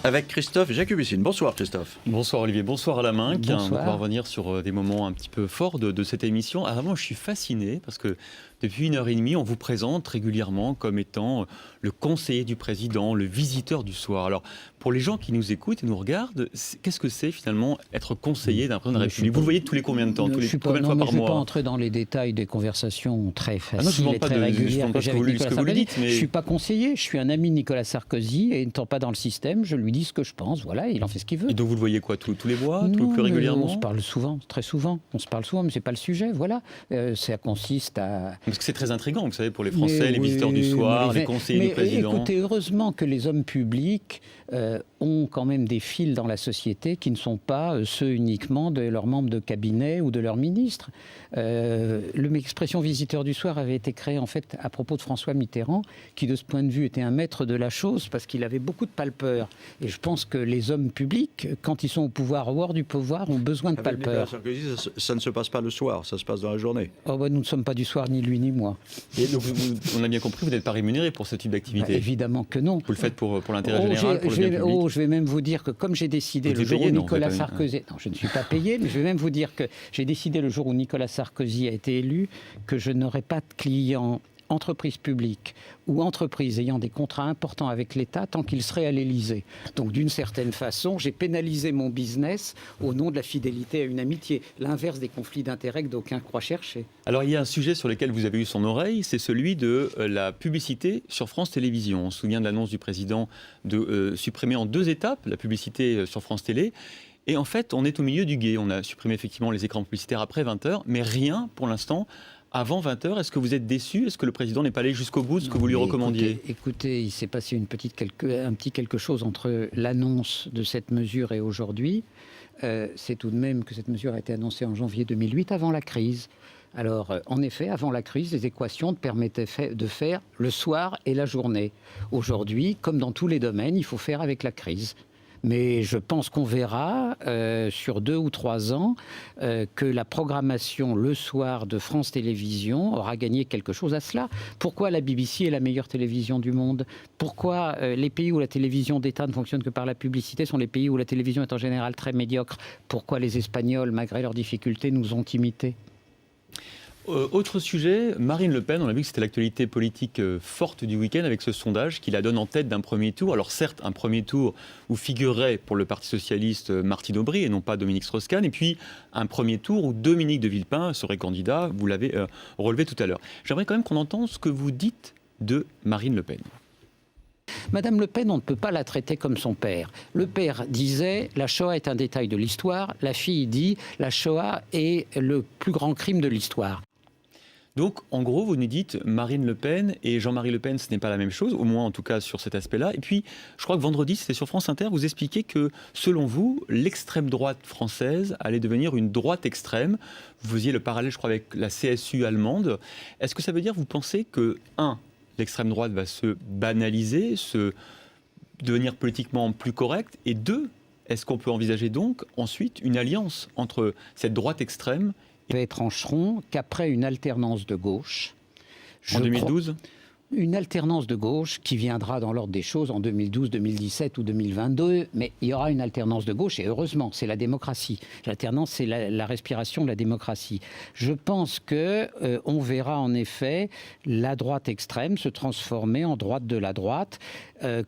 avec Christophe Jacubissine. Bonsoir Christophe. Bonsoir Olivier, bonsoir Alain Minck. Bonsoir. On va revenir sur des moments un petit peu forts de cette émission. Alors moi je suis fasciné parce que depuis 1h30, on vous présente régulièrement comme étant le conseiller du président, le visiteur du soir. Alors, pour les gens qui nous écoutent et nous regardent, qu'est-ce que c'est finalement être conseiller d'un président de la République? Vous le voyez tous les combien de temps? Combien de fois par mois? Je ne vais pas entrer dans les détails des conversations très faciles et très régulières que j'ai avec Nicolas Sarkozy. Je ne suis pas conseiller, je suis un ami de Nicolas Sarkozy et n'étant pas dans le système, je lui dis ce que je pense. Voilà, il en fait ce qu'il veut. Et donc vous le voyez quoi, tous les mois, non, plus régulièrement? On se parle souvent, très souvent. On se parle souvent, mais ce n'est pas le sujet. Voilà, ça consiste à... Parce que c'est très intriguant, vous savez, pour les Français, les visiteurs du soir, les conseillers du président. Écoutez, heureusement que les hommes publics ont quand même des fils dans la société qui ne sont pas ceux uniquement de leurs membres de cabinet ou de leurs ministres. L'expression visiteur du soir avait été créée en fait à propos de François Mitterrand, qui de ce point de vue était un maître de la chose parce qu'il avait beaucoup de palpeurs. Et je pense que les hommes publics, quand ils sont au pouvoir, au hors du pouvoir, ont besoin de palpeurs. Ça ne se passe pas le soir, ça se passe dans la journée. Oh ben, nous ne sommes pas du soir, ni lui ni moi. Et donc, on a bien compris, vous n'êtes pas rémunéré pour ce type d'activité? Évidemment que non. Vous le faites pour l'intérêt général, pour le bien public? Je vais même vous dire que comme j'ai décidé le jour où Nicolas Sarkozy... Non, je ne suis pas payé, mais je vais même vous dire que j'ai décidé le jour où Nicolas Sarkozy a été élu que je n'aurai pas de clients entreprises publiques ou entreprises ayant des contrats importants avec l'État tant qu'il serait à l'Élysée. Donc d'une certaine façon, j'ai pénalisé mon business au nom de la fidélité à une amitié. L'inverse des conflits d'intérêts que d'aucuns croient chercher. Alors il y a un sujet sur lequel vous avez eu son oreille, c'est celui de la publicité sur France Télévisions. On se souvient de l'annonce du président de supprimer en 2 étapes la publicité sur France Télé. Et en fait, on est au milieu du gué. On a supprimé effectivement les écrans publicitaires après 20h, mais rien pour l'instant avant 20h. Est-ce que vous êtes déçu? Est-ce que le président n'est pas allé jusqu'au bout de ce que vous lui recommandiez? Écoutez, il s'est passé un petit quelque chose entre l'annonce de cette mesure et aujourd'hui. C'est tout de même que cette mesure a été annoncée en janvier 2008, avant la crise. Alors, en effet, avant la crise, les équations permettaient de faire le soir et la journée. Aujourd'hui, comme dans tous les domaines, il faut faire avec la crise. Mais je pense qu'on verra sur 2 ou 3 ans que la programmation le soir de France Télévisions aura gagné quelque chose à cela. Pourquoi la BBC est la meilleure télévision du monde? Pourquoi les pays où la télévision d'État ne fonctionne que par la publicité sont les pays où la télévision est en général très médiocre? Pourquoi les Espagnols, malgré leurs difficultés, nous ont imités? Autre sujet, Marine Le Pen, on a vu que c'était l'actualité politique forte du week-end avec ce sondage qui la donne en tête d'un premier tour. Alors certes, un premier tour où figurerait pour le Parti Socialiste Martine Aubry et non pas Dominique Strauss-Kahn, et puis un premier tour où Dominique de Villepin serait candidat, vous l'avez relevé tout à l'heure. J'aimerais quand même qu'on entende ce que vous dites de Marine Le Pen. Madame Le Pen, on ne peut pas la traiter comme son père. Le père disait « la Shoah est un détail de l'histoire », la fille dit « la Shoah est le plus grand crime de l'histoire ». Donc, en gros, vous nous dites Marine Le Pen et Jean-Marie Le Pen, ce n'est pas la même chose, au moins en tout cas sur cet aspect-là. Et puis, je crois que vendredi, c'était sur France Inter, vous expliquez que, selon vous, l'extrême droite française allait devenir une droite extrême. Vous faisiez le parallèle, je crois, avec la CSU allemande. Est-ce que ça veut dire, vous pensez que, l'extrême droite va se banaliser, devenir politiquement plus correcte, et 2, est-ce qu'on peut envisager donc ensuite une alliance entre cette droite extrême trancheront qu'après une alternance de gauche... En 2012 une alternance de gauche qui viendra dans l'ordre des choses en 2012, 2017 ou 2022, mais il y aura une alternance de gauche et heureusement, c'est la démocratie. L'alternance, c'est la respiration de la démocratie. Je pense que on verra en effet la droite extrême se transformer en droite de la droite,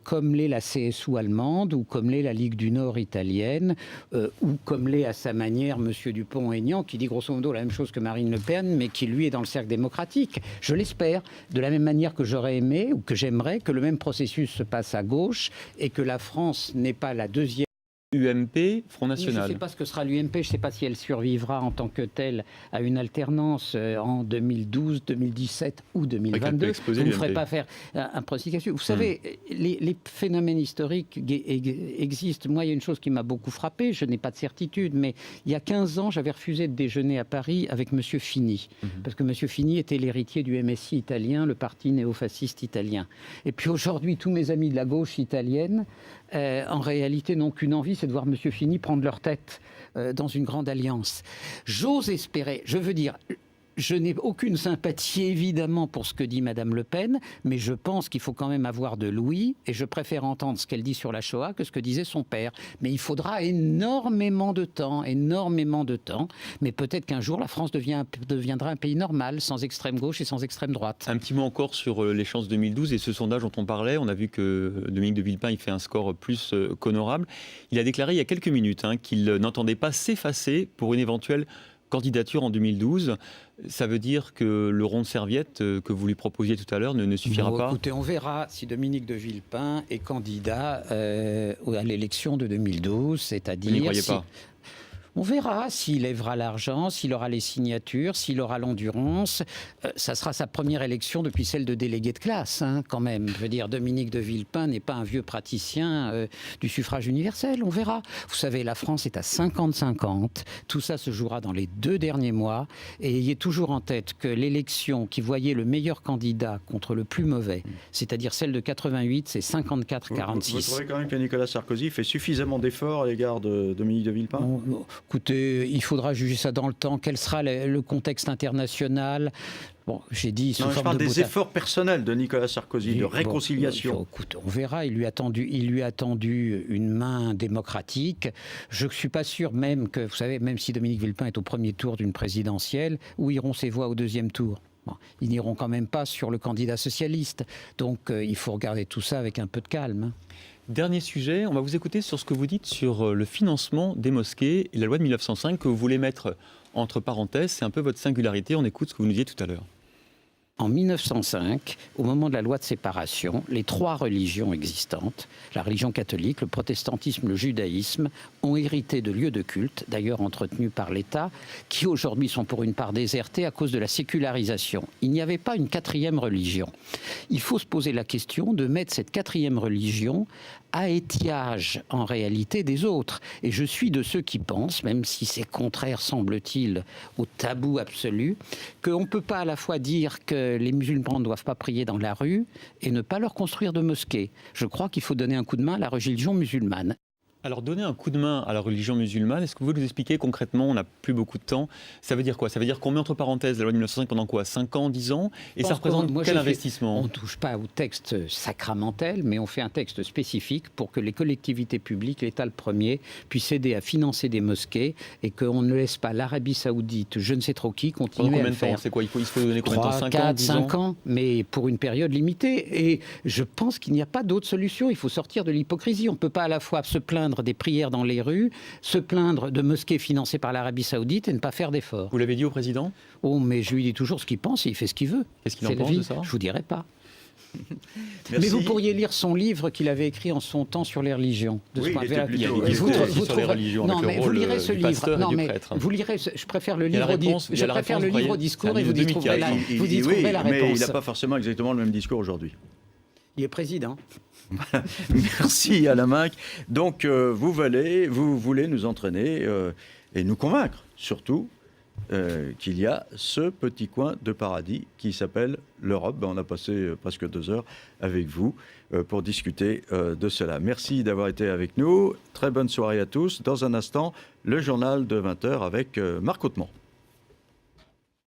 comme l'est la CSU allemande ou comme l'est la Ligue du Nord italienne, ou comme l'est à sa manière M. Dupont-Aignan, qui dit grosso modo la même chose que Marine Le Pen, mais qui lui est dans le cercle démocratique. Je l'espère, de la même manière que j'aurais aimé ou que j'aimerais que le même processus se passe à gauche et que la France n'est pas la deuxième. UMP, Front National. Je ne sais pas ce que sera l'UMP, je ne sais pas si elle survivra en tant que telle à une alternance en 2012, 2017 ou 2022. Vous ne ferez pas faire un processus. Vous savez, les phénomènes historiques existent. Moi, il y a une chose qui m'a beaucoup frappé, je n'ai pas de certitude, mais il y a 15 ans, j'avais refusé de déjeuner à Paris avec M. Fini, parce que M. Fini était l'héritier du MSI italien, le parti néofasciste italien. Et puis aujourd'hui, tous mes amis de la gauche italienne, en réalité, n'ont qu'une envie, c'est de voir M. Fini prendre leur tête dans une grande alliance. J'ose espérer, je veux dire, Je n'ai aucune sympathie, évidemment, pour ce que dit Madame Le Pen, mais je pense qu'il faut quand même avoir de l'ouïe, et je préfère entendre ce qu'elle dit sur la Shoah que ce que disait son père. Mais il faudra énormément de temps, mais peut-être qu'un jour, la France deviendra un pays normal, sans extrême gauche et sans extrême droite. Un petit mot encore sur les chances 2012 et ce sondage dont on parlait. On a vu que Dominique de Villepin il fait un score plus qu'honorable. Il a déclaré il y a quelques minutes qu'il n'entendait pas s'effacer pour une éventuelle candidature en 2012. Ça veut dire que le rond de serviette que vous lui proposiez tout à l'heure ne suffira pas? Écoutez, on verra si Dominique de Villepin est candidat à l'élection de 2012, c'est-à-dire... Vous n'y croyez pas? On verra s'il lèvera l'argent, s'il aura les signatures, s'il aura l'endurance. Ça sera sa première élection depuis celle de délégué de classe, quand même. Je veux dire, Dominique de Villepin n'est pas un vieux praticien du suffrage universel. On verra. Vous savez, la France est à 50-50. Tout ça se jouera dans les 2 derniers mois. Et ayez toujours en tête que l'élection qui voyait le meilleur candidat contre le plus mauvais, c'est-à-dire celle de 88, c'est 54-46. Vous trouvez quand même que Nicolas Sarkozy fait suffisamment d'efforts à l'égard de Dominique de Villepin? Écoutez, il faudra juger ça dans le temps. Quel sera le contexte international? Bon, j'ai dit sous non, je forme parle de des efforts personnels de Nicolas Sarkozy, de réconciliation. Écoute, on verra. Il lui a tendu une main démocratique. Je ne suis pas sûr même que, vous savez, même si Dominique Villepin est au premier tour d'une présidentielle, où iront ses voix au deuxième tour? Bon, ils n'iront quand même pas sur le candidat socialiste. Donc, il faut regarder tout ça avec un peu de calme. Dernier sujet, on va vous écouter sur ce que vous dites sur le financement des mosquées et la loi de 1905 que vous voulez mettre entre parenthèses. C'est un peu votre singularité. On écoute ce que vous nous disiez tout à l'heure. En 1905, au moment de la loi de séparation, les 3 religions existantes, la religion catholique, le protestantisme, le judaïsme, ont hérité de lieux de culte, d'ailleurs entretenus par l'État, qui aujourd'hui sont pour une part désertés à cause de la sécularisation. Il n'y avait pas une 4e religion. Il faut se poser la question de mettre cette 4e religion à étiage, en réalité, des autres. Et je suis de ceux qui pensent, même si c'est contraire, semble-t-il, au tabou absolu, qu'on ne peut pas à la fois dire que les musulmans ne doivent pas prier dans la rue et ne pas leur construire de mosquées. Je crois qu'il faut donner un coup de main à la religion musulmane. Alors, donner un coup de main à la religion musulmane, est-ce que vous pouvez nous expliquer concrètement, on n'a plus beaucoup de temps, ça veut dire quoi? Ça veut dire qu'on met entre parenthèses la loi de 1905 pendant quoi? 5 ans, 10 ans? Et ça représente quel investissement? On ne touche pas au texte sacramentel, mais on fait un texte spécifique pour que les collectivités publiques, l'État le premier, puissent aider à financer des mosquées et qu'on ne laisse pas l'Arabie Saoudite, je ne sais trop qui, continuer à le faire. C'est quoi? Il faut donner combien de temps? 3, 5 ans, 4, 10 ans 5 ans, mais pour une période limitée. Et je pense qu'il n'y a pas d'autre solution. Il faut sortir de l'hypocrisie. On ne peut pas à la fois se plaindre des prières dans les rues, se plaindre de mosquées financées par l'Arabie Saoudite et ne pas faire d'efforts. Vous l'avez dit au président? Oh, mais je lui dis toujours ce qu'il pense et il fait ce qu'il veut. Qu'est-ce qu'il en pense de ça? Je vous dirai pas. Merci. Mais vous pourriez lire son livre qu'il avait écrit en son temps sur les religions. Oui, il était plutôt- Il y a des discours aussi sur les religions Non, avec mais le vous rôle lirez ce du livre. pasteur et Non, du mais prêtre. vous lirez. Je préfère le Il y a la livre. réponse, il y a la Je préfère réponse, le vous livre au voyez. discours C'est un et vous livre y de trouverez la, Michael. vous y trouverez la mais réponse. il n'a pas forcément exactement le même discours aujourd'hui. Il est président. Merci Alain Minc. Donc vous voulez nous entraîner et nous convaincre surtout qu'il y a ce petit coin de paradis qui s'appelle l'Europe. On a passé presque 2 heures avec vous pour discuter de cela. Merci d'avoir été avec nous. Très bonne soirée à tous. Dans un instant, le journal de 20h avec Marc Hautemont.